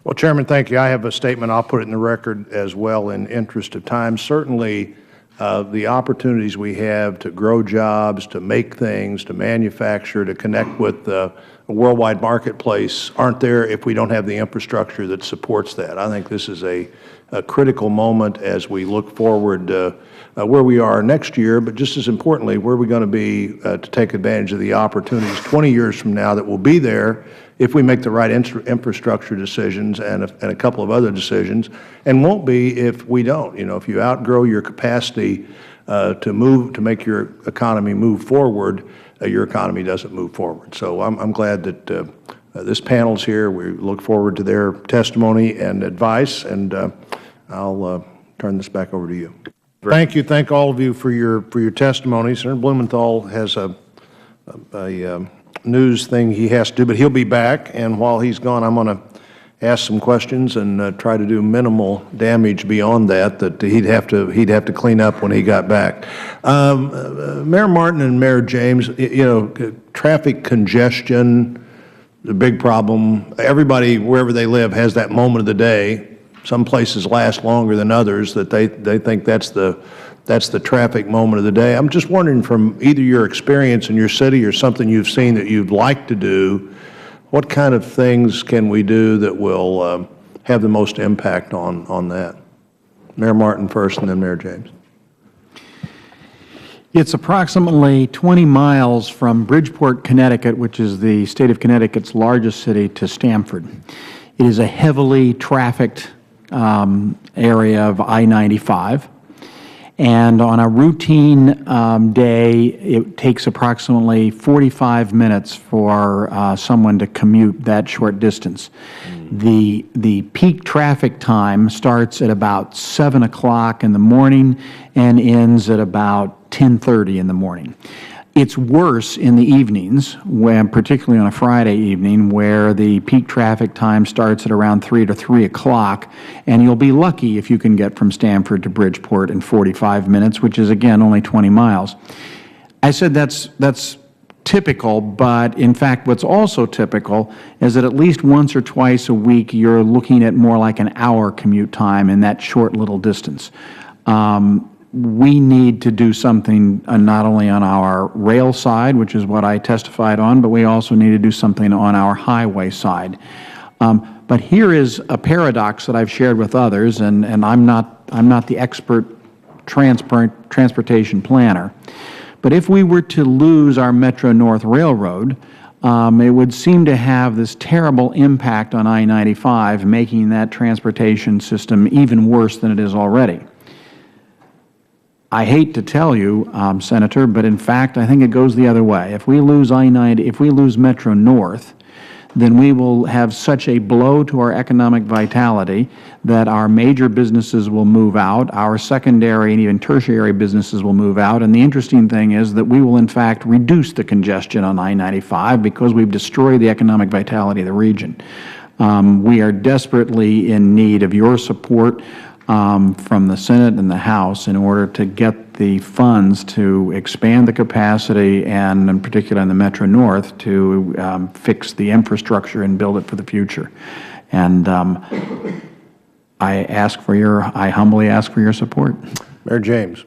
Well, Chairman, thank you. I have a statement. I'll put it in the record as well in interest of time. Certainly, the opportunities we have to grow jobs, to make things, to manufacture, to connect with the worldwide marketplace aren't there if we don't have the infrastructure that supports that. I think this is a critical moment as we look forward where we are next year, but just as importantly, where we're going to be to take advantage of the opportunities 20 years from now that will be there if we make the right infrastructure decisions and a couple of other decisions, and won't be if we don't. You know, if you outgrow your capacity to make your economy move forward, your economy doesn't move forward. So I'm glad that this panel's here. We look forward to their testimony and advice, and I'll turn this back over to you. Thank you. Thank all of you for your testimony. Senator Blumenthal has a news thing he has to do, but he'll be back. And while he's gone, I'm going to ask some questions and try to do minimal damage beyond that he'd have to clean up when he got back. Mayor Martin and Mayor James, you know, traffic congestion, the big problem. Everybody, wherever they live, has that moment of the day. Some places last longer than others that they think that's the traffic moment of the day. I'm just wondering, from either your experience in your city or something you've seen that you'd like to do, what kind of things can we do that will have the most impact on that? Mayor Martin first, and then Mayor James. It's approximately 20 miles from Bridgeport, Connecticut, which is the state of Connecticut's largest city, to Stamford. It is a heavily trafficked area of I-95. And on a routine day, it takes approximately 45 minutes for someone to commute that short distance. The peak traffic time starts at about 7 o'clock in the morning and ends at about 10:30 in the morning. It's worse in the evenings, when, particularly on a Friday evening, where the peak traffic time starts at around 3 o'clock, and you'll be lucky if you can get from Stamford to Bridgeport in 45 minutes, which is, again, only 20 miles. I said that's typical, but in fact what's also typical is that at least once or twice a week you're looking at more like an hour commute time in that short little distance. We need to do something not only on our rail side, which is what I testified on, but we also need to do something on our highway side. But here is a paradox that I've shared with others, and I'm not the expert transportation planner. But if we were to lose our Metro-North Railroad, it would seem to have this terrible impact on I-95, making that transportation system even worse than it is already. I hate to tell you, Senator, but in fact, I think it goes the other way. If we lose I-90, if we lose Metro-North, then we will have such a blow to our economic vitality that our major businesses will move out, our secondary and even tertiary businesses will move out, and the interesting thing is that we will in fact reduce the congestion on I-95 because we've destroyed the economic vitality of the region. We are desperately in need of your support from the Senate and the House in order to get the funds to expand the capacity, and in particular in the Metro-North, to fix the infrastructure and build it for the future. And I humbly ask for your support. Mayor James.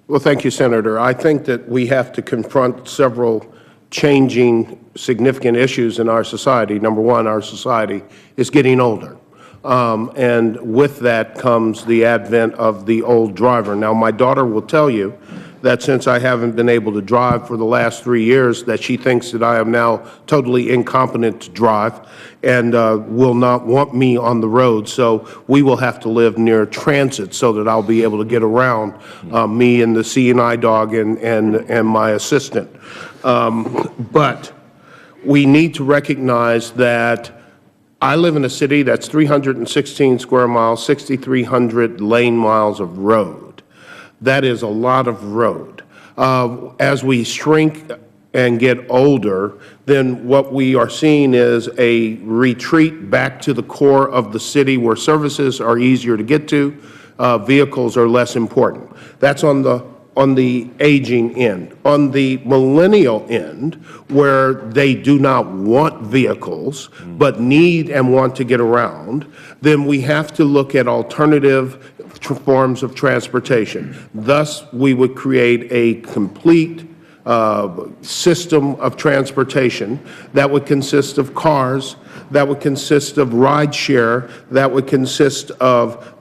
Well, thank you, Senator. I think that we have to confront several changing significant issues in our society. Number one, our society is getting older. And with that comes the advent of the old driver. Now, my daughter will tell you that since I haven't been able to drive for the last 3 years, that she thinks that I am now totally incompetent to drive and will not want me on the road. So we will have to live near transit so that I'll be able to get around, me and the C&I dog and my assistant. But we need to recognize that I live in a city that's 316 square miles, 6,300 lane miles of road. That is a lot of road. As we shrink and get older, then what we are seeing is a retreat back to the core of the city where services are easier to get to, vehicles are less important. That's on the on the aging end. On the millennial end, where they do not want vehicles but need and want to get around, then we have to look at alternative forms of transportation. Thus, we would create a complete system of transportation that would consist of cars, that would consist of ride share, that would consist of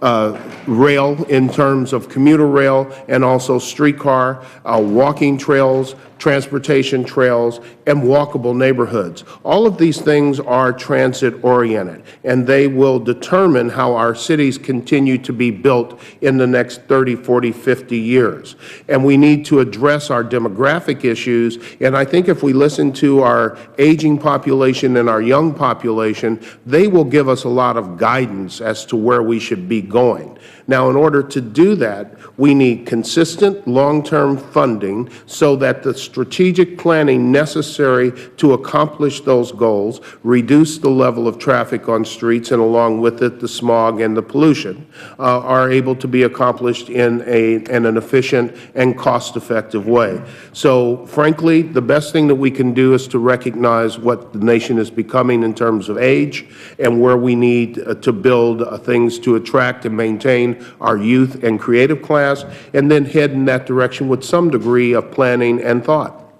rail in terms of commuter rail and also streetcar, walking trails, transportation trails, and walkable neighborhoods. All of these things are transit-oriented, and they will determine how our cities continue to be built in the next 30, 40, 50 years. And we need to address our demographic issues, and I think if we listen to our aging population and our young population, they will give us a lot of guidance as to where we should be going. Now, in order to do that, we need consistent long-term funding so that the strategic planning necessary to accomplish those goals, reduce the level of traffic on streets and along with it the smog and the pollution, are able to be accomplished in an efficient and cost-effective way. So, frankly, the best thing that we can do is to recognize what the nation is becoming in terms of age and where we need to build things to attract and maintain our youth and creative class, and then head in that direction with some degree of planning and thought.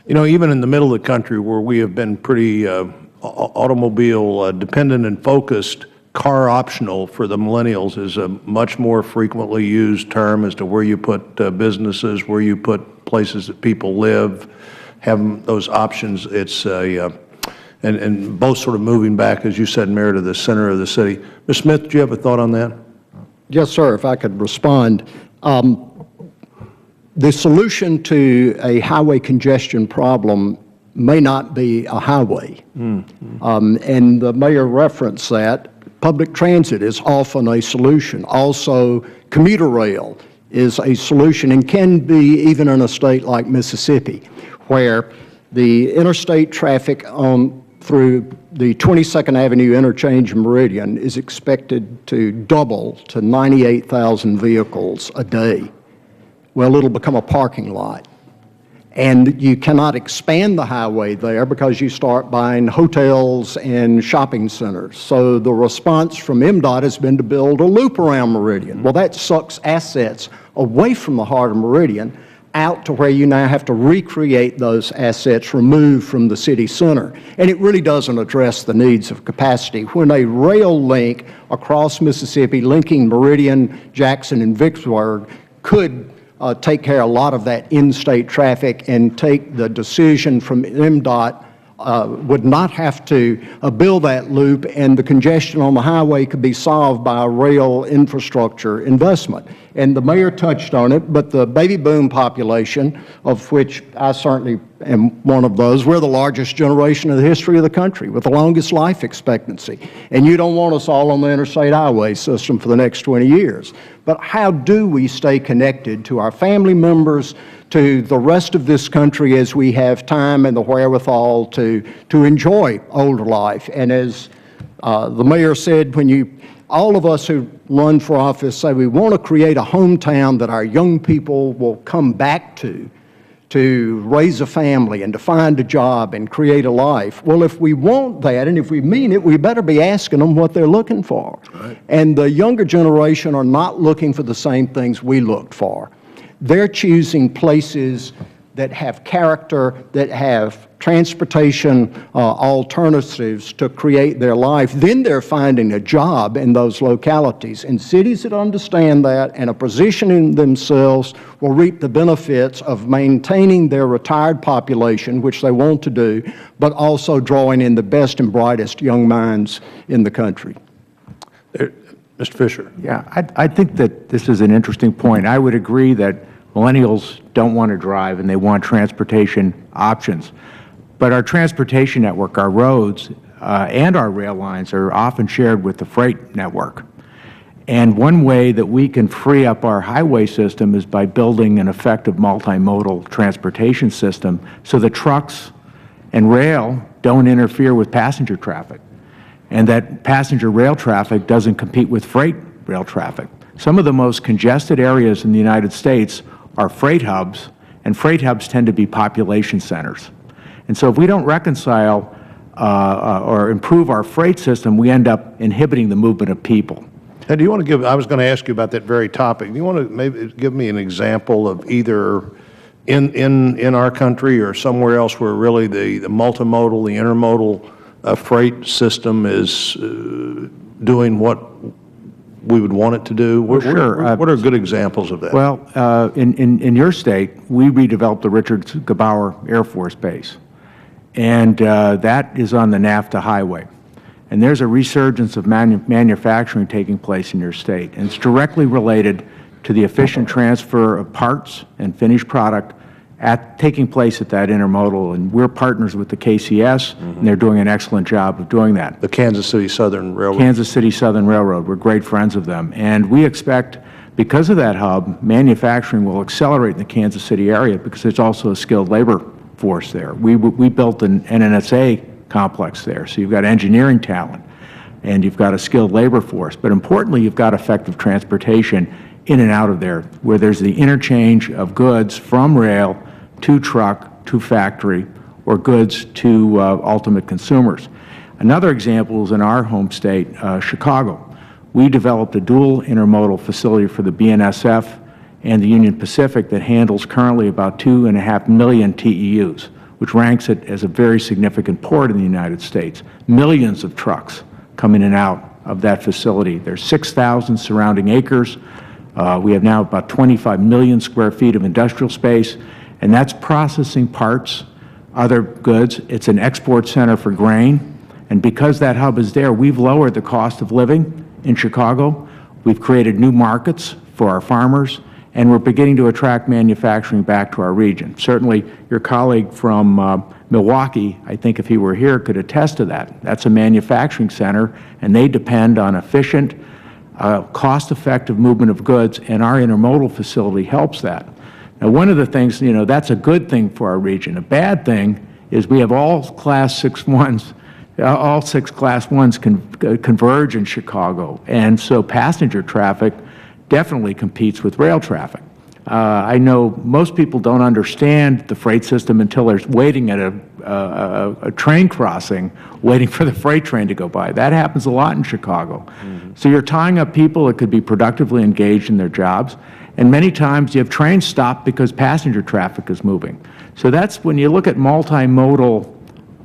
You know, even in the middle of the country where we have been pretty automobile dependent and focused, car optional for the millennials is a much more frequently used term as to where you put businesses, where you put places that people live, have those options. It's and both sort of moving back, as you said, Mayor, to the center of the city. Ms. Smith, do you have a thought on that? Yes, sir, if I could respond. The solution to a highway congestion problem may not be a highway. And the mayor referenced that. Public transit is often a solution. Also, commuter rail is a solution and can be even in a state like Mississippi, where the interstate traffic through the 22nd Avenue interchange in Meridian is expected to double to 98,000 vehicles a day. Well, it'll become a parking lot. And you cannot expand the highway there because you start buying hotels and shopping centers. So the response from MDOT has been to build a loop around Meridian. Well, that sucks assets away from the heart of Meridian out to where you now have to recreate those assets removed from the city center. And it really doesn't address the needs of capacity. When a rail link across Mississippi linking Meridian, Jackson, and Vicksburg could take care of a lot of that in-state traffic and take the decision from MDOT, would not have to build that loop, and the congestion on the highway could be solved by a rail infrastructure investment. And the mayor touched on it, but the baby boom population, of which I certainly am one of those, we're the largest generation in the history of the country with the longest life expectancy. And you don't want us all on the interstate highway system for the next 20 years. But how do we stay connected to our family members, to the rest of this country as we have time and the wherewithal to enjoy older life? And as the mayor said, all of us who run for office say we want to create a hometown that our young people will come back to raise a family and to find a job and create a life. Well, if we want that and if we mean it, we better be asking them what they're looking for. Right. And the younger generation are not looking for the same things we looked for. They're choosing places that have character, that have transportation alternatives to create their life. Then they're finding a job in those localities. And cities that understand that and are positioning themselves will reap the benefits of maintaining their retired population, which they want to do, but also drawing in the best and brightest young minds in the country. Mr. Fisher. Yeah, I think that this is an interesting point. I would agree that millennials don't want to drive and they want transportation options. But our transportation network, our roads, and our rail lines are often shared with the freight network. And one way that we can free up our highway system is by building an effective multimodal transportation system so the trucks and rail don't interfere with passenger traffic, and that passenger rail traffic doesn't compete with freight rail traffic. Some of the most congested areas in the United States are freight hubs, and freight hubs tend to be population centers. And so if we don't reconcile or improve our freight system, we end up inhibiting the movement of people. And do you want to give, I was going to ask you about that very topic. Do you want to maybe give me an example of either in our country or somewhere else where really the multimodal, the intermodal freight system is doing what we would want it to do? Sure. What are good examples of that? Well, in your state, we redeveloped the Richard Gebauer Air Force Base, and that is on the NAFTA highway. And there's a resurgence of manufacturing taking place in your state, and it's directly related to the efficient transfer of parts and finished product taking place at that intermodal. And we're partners with the KCS, and they're doing an excellent job of doing that. The Kansas City Southern Railroad. Kansas City Southern Railroad. We're great friends of them. And we expect, because of that hub, manufacturing will accelerate in the Kansas City area because there's also a skilled labor force there. We built an NNSA complex there, so you've got engineering talent and you've got a skilled labor force. But importantly, you've got effective transportation in and out of there, where there's the interchange of goods from rail to truck to factory, or goods to ultimate consumers. Another example is in our home state, Chicago. We developed a dual intermodal facility for the BNSF and the Union Pacific that handles currently about 2.5 million TEUs, which ranks it as a very significant port in the United States. Millions of trucks come in and out of that facility. There's 6,000 surrounding acres. We have now about 25 million square feet of industrial space, and that's processing parts, other goods. It's an export center for grain, and because that hub is there, we've lowered the cost of living in Chicago. We've created new markets for our farmers, and we're beginning to attract manufacturing back to our region. Certainly, your colleague from Milwaukee, I think if he were here, could attest to that. That's a manufacturing center, and they depend on efficient, cost-effective movement of goods, and our intermodal facility helps that. Now, one of the things, that's a good thing for our region. A bad thing is we have all Class 6-1s, all 6 Class 1s converge in Chicago, and so passenger traffic definitely competes with rail traffic. I know most people don't understand the freight system until they're waiting at a train crossing, waiting for the freight train to go by. That happens a lot in Chicago. So you're tying up people that could be productively engaged in their jobs, and many times you have trains stopped because passenger traffic is moving. So that's when you look at multimodal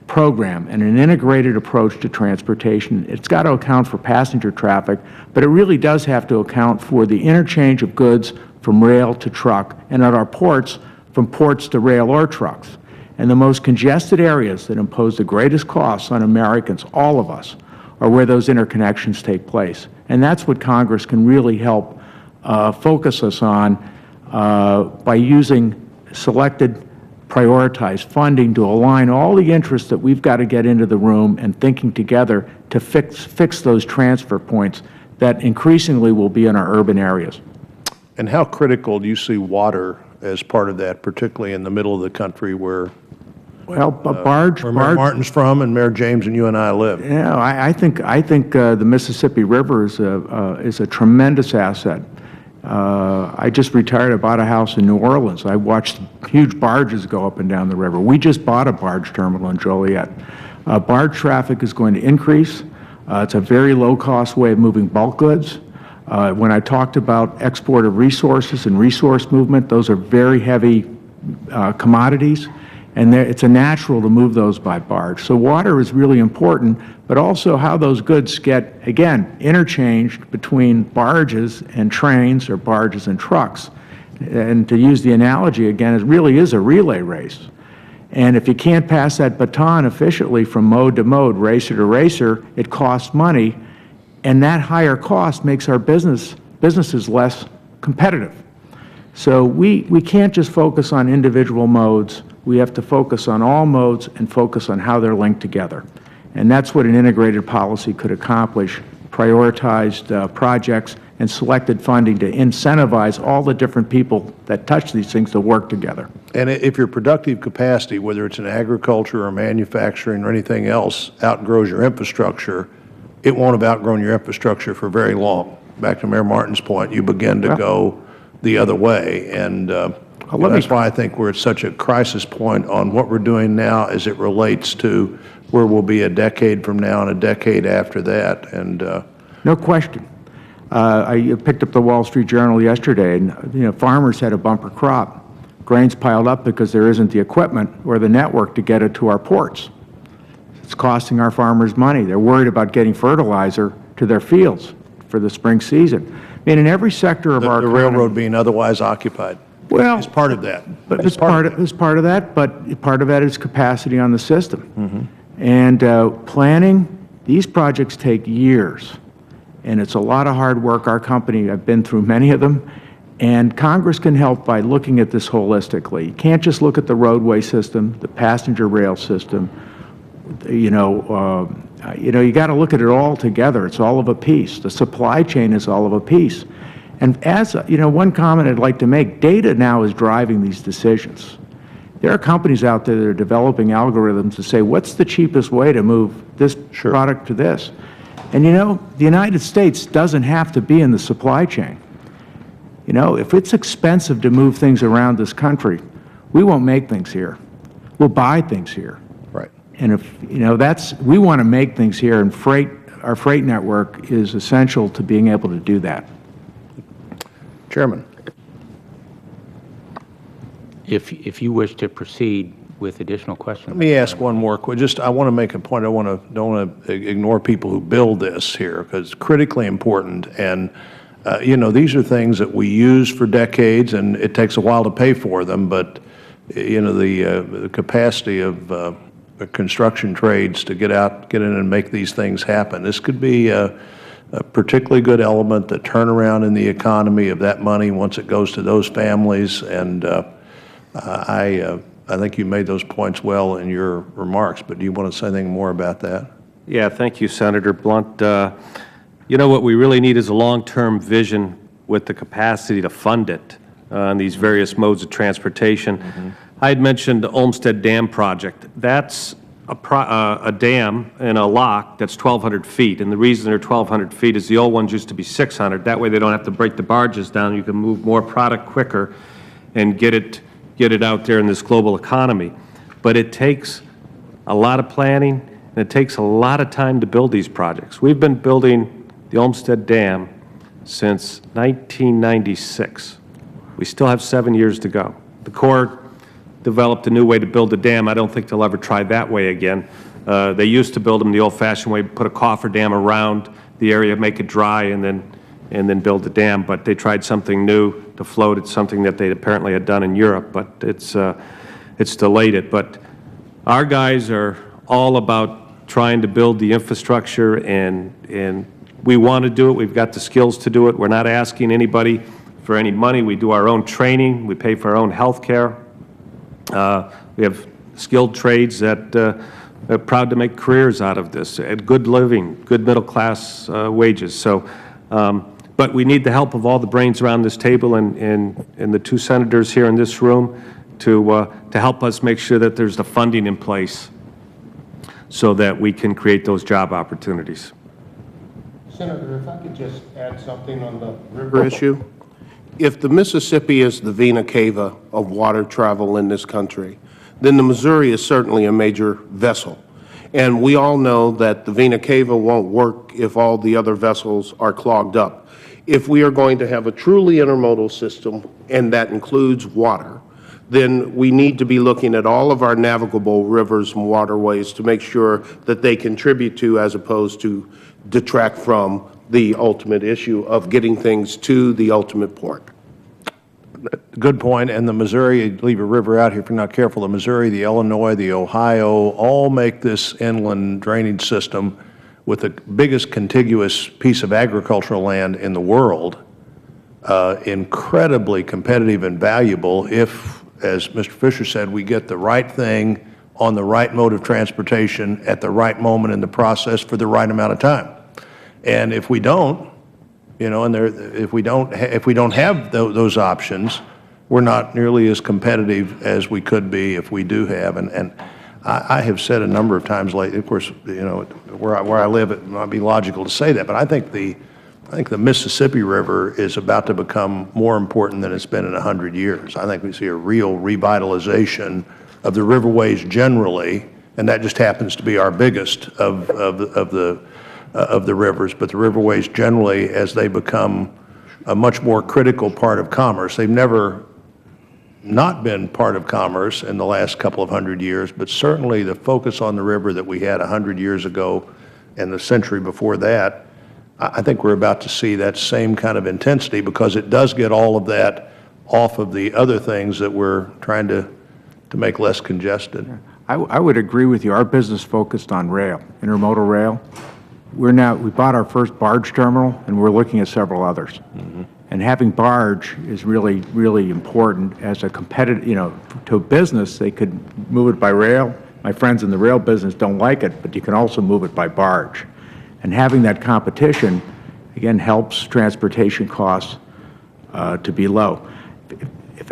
program and an integrated approach to transportation. It's got to account for passenger traffic, but it really does have to account for the interchange of goods from rail to truck, and at our ports, from ports to rail or trucks. And the most congested areas that impose the greatest costs on Americans, all of us, are where those interconnections take place. And that's what Congress can really help focus us on by using selected, prioritized funding to align all the interests that we've got to get into the room and thinking together to fix those transfer points that increasingly will be in our urban areas. And how critical do you see water as part of that, particularly in the middle of the country where Mayor Martin's from and Mayor James and you and I live? Yeah, I think the Mississippi River is a tremendous asset. I just retired. I bought a house in New Orleans. I watched huge barges go up and down the river. We just bought a barge terminal in Joliet. Barge traffic is going to increase. It's a very low-cost way of moving bulk goods. When I talked about export of resources and resource movement, those are very heavy commodities, and it's a natural to move those by barge. So water is really important, but also how those goods get, again, interchanged between barges and trains or barges and trucks. And to use the analogy again, it really is a relay race. And if you can't pass that baton efficiently from mode to mode, racer to racer, it costs money, and that higher cost makes our businesses less competitive. So we can't just focus on individual modes. We have to focus on all modes and focus on how they're linked together. And that's what an integrated policy could accomplish, prioritized projects and selected funding to incentivize all the different people that touch these things to work together. And if your productive capacity, whether it's in agriculture or manufacturing or anything else, outgrows your infrastructure, it won't have outgrown your infrastructure for very long. Back to Mayor Martin's point, you begin to go the other way. And that's why I think we're at such a crisis point on what we're doing now as it relates to where we'll be a decade from now and a decade after that. And no question. I picked up the Wall Street Journal yesterday, and farmers had a bumper crop. Grain's piled up because there isn't the equipment or the network to get it to our ports. It's costing our farmers money. They're worried about getting fertilizer to their fields for the spring season. I mean, in every sector of our the economy, railroad being otherwise occupied is part of that. But it's part of that, but part of that is capacity on the system. And planning, these projects take years, and it's a lot of hard work. Our company, I've been through many of them, and Congress can help by looking at this holistically. You can't just look at the roadway system, the passenger rail system. You got to look at it all together. It's all of a piece. The supply chain is all of a piece. And as one comment I'd like to make, data now is driving these decisions. There are companies out there that are developing algorithms to say, what's the cheapest way to move this product to this? And the United States doesn't have to be in the supply chain. If it's expensive to move things around this country, we won't make things here. We'll buy things here. Right. And if, we want to make things here, and our freight network is essential to being able to do that. Chairman. If you wish to proceed with additional questions. Let me ask one more question. I want to make a point. I don't want to ignore people who build this here, because it's critically important. And these are things that we use for decades, and it takes a while to pay for them. But the capacity of the construction trades to get in and make these things happen. This could be a particularly good element, the turnaround in the economy of that money once it goes to those families. And I think you made those points well in your remarks, but do you want to say anything more about that? Yeah, thank you, Senator Blunt. What we really need is a long-term vision with the capacity to fund it on these various modes of transportation. I had mentioned the Olmsted Dam project. That's a dam and a lock that's 1,200 feet, and the reason they're 1,200 feet is the old ones used to be 600. That way they don't have to break the barges down. You can move more product quicker and get it out there in this global economy. But it takes a lot of planning, and it takes a lot of time to build these projects. We've been building the Olmsted Dam since 1996. We still have 7 years to go. The Corps developed a new way to build a dam. I don't think they'll ever try that way again. They used to build them the old-fashioned way, put a cofferdam around the area, make it dry, and then build the dam. But they tried something new to float. It's something that they apparently had done in Europe, but it's delayed it. But our guys are all about trying to build the infrastructure, and we want to do it. We've got the skills to do it. We're not asking anybody for any money. We do our own training. We pay for our own health care. We have skilled trades that are proud to make careers out of this, at good living, good middle-class wages. So, but we need the help of all the brains around this table and the two senators here in this room to help us make sure that there's the funding in place so that we can create those job opportunities. Senator, if I could just add something on the river issue. If the Mississippi is the vena cava of water travel in this country, then the Missouri is certainly a major vessel. And we all know that the vena cava won't work if all the other vessels are clogged up. If we are going to have a truly intermodal system, and that includes water, then we need to be looking at all of our navigable rivers and waterways to make sure that they contribute to, as opposed to detract from, the ultimate issue of getting things to the ultimate port. Good point. And the Missouri, you leave a river out here if you're not careful, the Missouri, the Illinois, the Ohio, all make this inland drainage system with the biggest contiguous piece of agricultural land in the world, incredibly competitive and valuable if, as Mr. Fisher said, we get the right thing on the right mode of transportation at the right moment in the process for the right amount of time. And if we don't, and if we don't have those options, we're not nearly as competitive as we could be if we do have. And I have said a number of times lately, of course, where I live, it might be logical to say that, but I think the I think the Mississippi River is about to become more important than it's been in 100 years. I think we see a real revitalization of the riverways generally, and that just happens to be our biggest of the rivers. But the riverways generally, as they become a much more critical part of commerce, they've never not been part of commerce in the last couple of 100 years, but certainly the focus on the river that we had 100 years ago and the century before that, I think we're about to see that same kind of intensity, because it does get all of that off of the other things that we're trying to make less congested. I would agree with you. Our business focused on rail, intermodal rail. We bought our first barge terminal, and we're looking at several others. And having barge is really, really important as a competitive, to a business. They could move it by rail. My friends in the rail business don't like it, but you can also move it by barge. And having that competition, again, helps transportation costs to be low.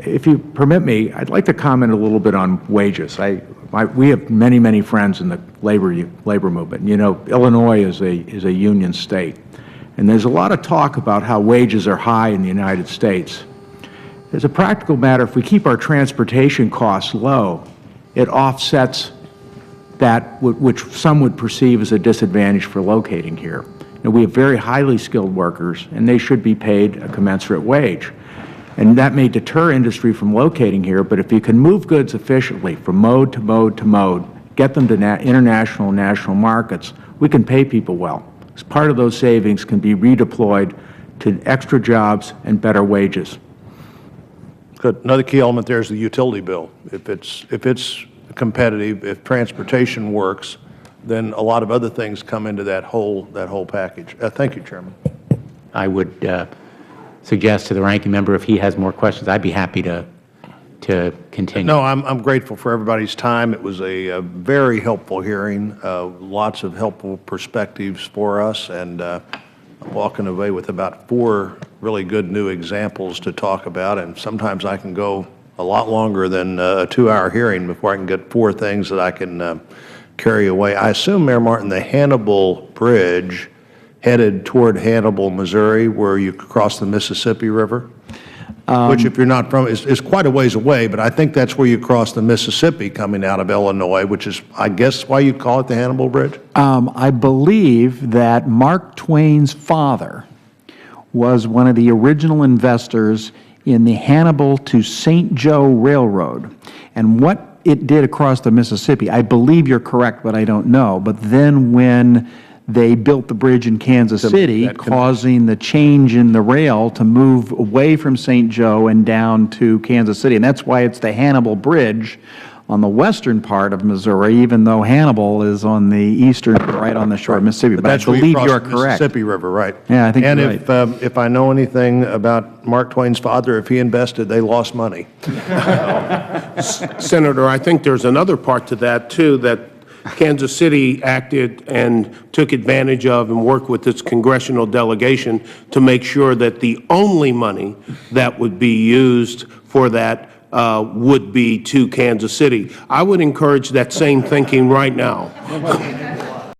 If you permit me, I'd like to comment a little bit on wages. We have many, many friends in the labor movement. Illinois is a union state, and there's a lot of talk about how wages are high in the United States. As a practical matter, if we keep our transportation costs low, it offsets that which some would perceive as a disadvantage for locating here. We have very highly skilled workers, and they should be paid a commensurate wage. And that may deter industry from locating here, but if you can move goods efficiently from mode to mode to mode, get them to international and national markets, we can pay people well. As part of those savings can be redeployed to extra jobs and better wages. Good. Another key element there is the utility bill. If it's competitive, if transportation works, then a lot of other things come into that whole package. Thank you, Chairman. I would suggest to the ranking member, if he has more questions, I'd be happy to continue. No, I'm grateful for everybody's time. It was a very helpful hearing, lots of helpful perspectives for us, and I'm walking away with about 4 really good new examples to talk about, and sometimes I can go a lot longer than a 2-hour hearing before I can get 4 things that I can carry away. I assume, Mayor Martin, the Hannibal Bridge headed toward Hannibal, Missouri, where you cross the Mississippi River, which, if you're not from, is quite a ways away, but I think that's where you cross the Mississippi coming out of Illinois, which is, I guess, why you call it the Hannibal Bridge? I believe that Mark Twain's father was one of the original investors in the Hannibal to St. Joe Railroad. And what it did across the Mississippi, I believe you're correct, but I don't know, but then when they built the bridge in Kansas City, causing the change in the rail to move away from St. Joe and down to Kansas City. And that's why it's the Hannibal Bridge on the western part of Missouri, even though Hannibal is on the eastern, right on the shore of Mississippi. But I believe you're correct. Mississippi River, right. Yeah, I think you're right. And if I know anything about Mark Twain's father, if he invested, they lost money. Senator, I think there's another part to that, too, that Kansas City acted and took advantage of and worked with its congressional delegation to make sure that the only money that would be used for that would be to Kansas City. I would encourage that same thinking right now.